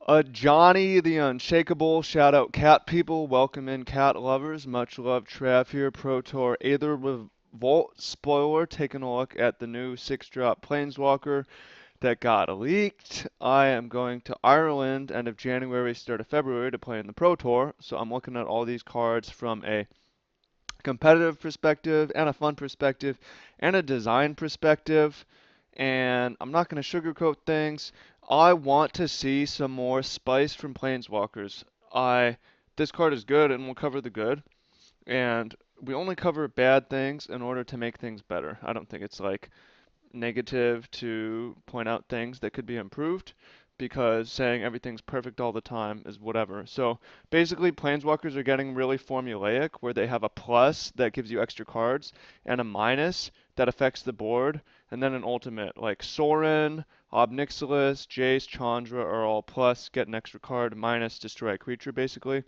Ajani the Unshakeable, shout out cat people, welcome in cat lovers, much love Trav here, Pro Tour Aether Revolt spoiler, taking a look at the new 6-drop Planeswalker that got leaked. I am going to Ireland end of January, start of February to play in the Pro Tour, so I'm looking at all these cards from a competitive perspective and a fun perspective and a design perspective. And I'm not going to sugarcoat things. I want to see some more spice from Planeswalkers. I This card is good and we'll cover the good. And we only cover bad things in order to make things better. I don't think it's like negative to point out things that could be improved because saying everything's perfect all the time is whatever. So basically, planeswalkers are getting really formulaic where they have a plus that gives you extra cards and a minus that affects the board, and then an ultimate like Sorin, Ob Nixilis, Jace, Chandra are all plus, get an extra card, minus, destroy a creature basically.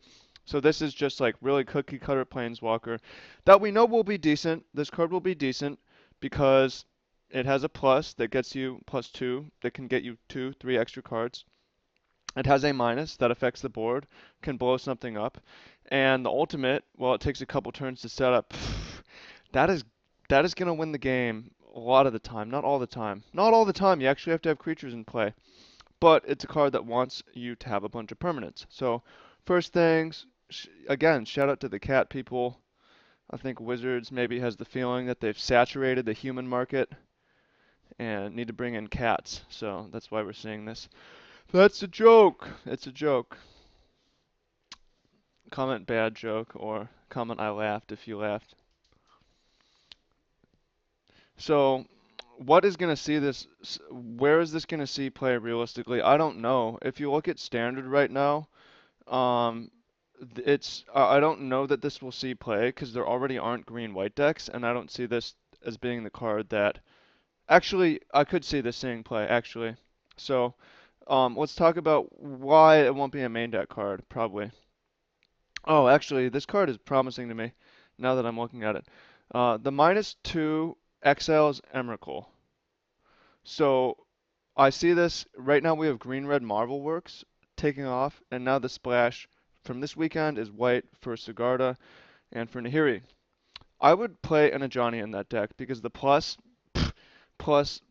So this is just like really cookie cutter planeswalker that we know will be decent. This card will be decent because it has a plus that gets you +2 that can get you 2, 3 extra cards. It has a minus that affects the board, can blow something up. And the ultimate, well, it takes a couple turns to set up. That is that is gonna win the game a lot of the time, not all the time. Not all the time. You actually have to have creatures in play. But it's a card that wants you to have a bunch of permanents. So first things, again, shout out to the cat people. I think Wizards maybe has the feeling that they've saturated the human market and need to bring in cats. So that's why we're seeing this. That's a joke. It's a joke. Comment bad joke or comment I laughed if you laughed. So what is going to see this? Where is this going to see play realistically? I don't know. If you look at standard right now, um, it's I don't know that this will see play because there already aren't green white decks, and I don't see this as being the card that actually I could see this seeing play actually. So let's talk about why it won't be a main deck card, probably. Oh, actually, this card is promising to me now that I'm looking at it. The -2 exiles Emrakul. So I see this right now. We have green-red Marvel Works taking off, and now the splash from this weekend is white for Sigarda and for Nahiri. I would play an Ajani in that deck because the plus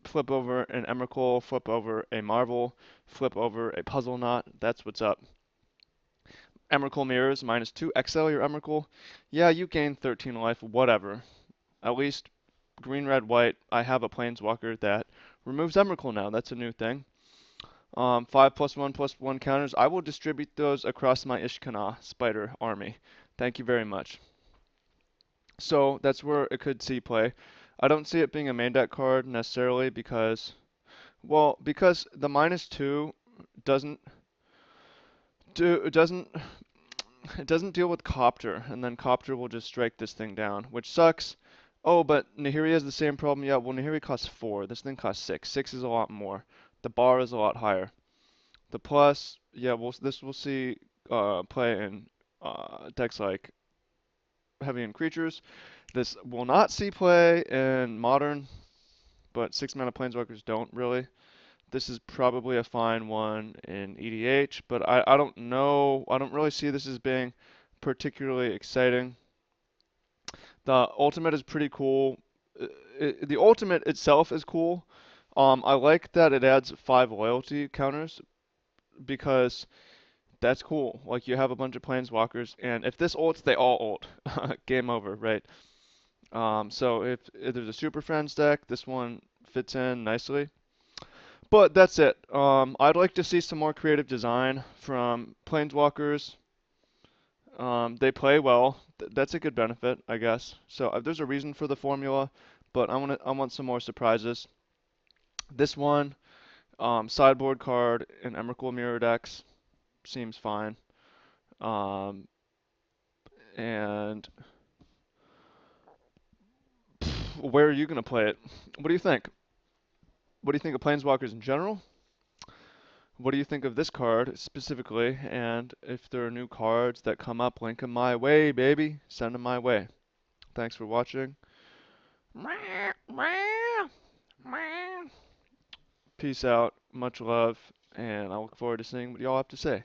flip over an Emrakul, flip over a Marvel, flip over a Puzzle Knot. That's what's up. Emrakul mirrors -2. Exile your Emrakul. Yeah, you gain 13 life. Whatever. At least green, red, white. I have a Planeswalker that removes Emrakul now. That's a new thing. 5+1/+1 counters. I will distribute those across my Ishkana spider army. Thank you very much. So that's where it could see play. I don't see it being a main deck card necessarily because, well, because the -2 doesn't do it doesn't deal with Copter, and then Copter will just strike this thing down, which sucks. Oh, but Nahiri has the same problem. Yeah, well, Nahiri costs 4. This thing costs 6. 6 is a lot more. The bar is a lot higher. The plus, yeah, this we'll see play in decks like Heavy and Creatures. This will not see play in Modern, but 6-mana Planeswalkers don't really. This is probably a fine one in EDH, but I don't know. I don't really see this as being particularly exciting. The ultimate is pretty cool. The ultimate itself is cool. I like that it adds 5 loyalty counters because that's cool. Like you have a bunch of planeswalkers, and if this ults, they all ult. Game over, right? So if there's a Super Friends deck, this one fits in nicely. But that's it. I'd like to see some more creative design from planeswalkers. They play well. That's a good benefit, I guess. So there's a reason for the formula, but I want some more surprises. This one, sideboard card in Emrakul Mirror decks seems fine. Um, and where are you gonna play it? What do you think? What do you think of planeswalkers in general? What do you think of this card specifically? And if there are new cards that come up, link them my way, baby. Send them my way. Thanks for watching. Peace out. Much love. and I look forward to seeing what y'all have to say.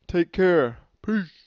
Take care. Peace.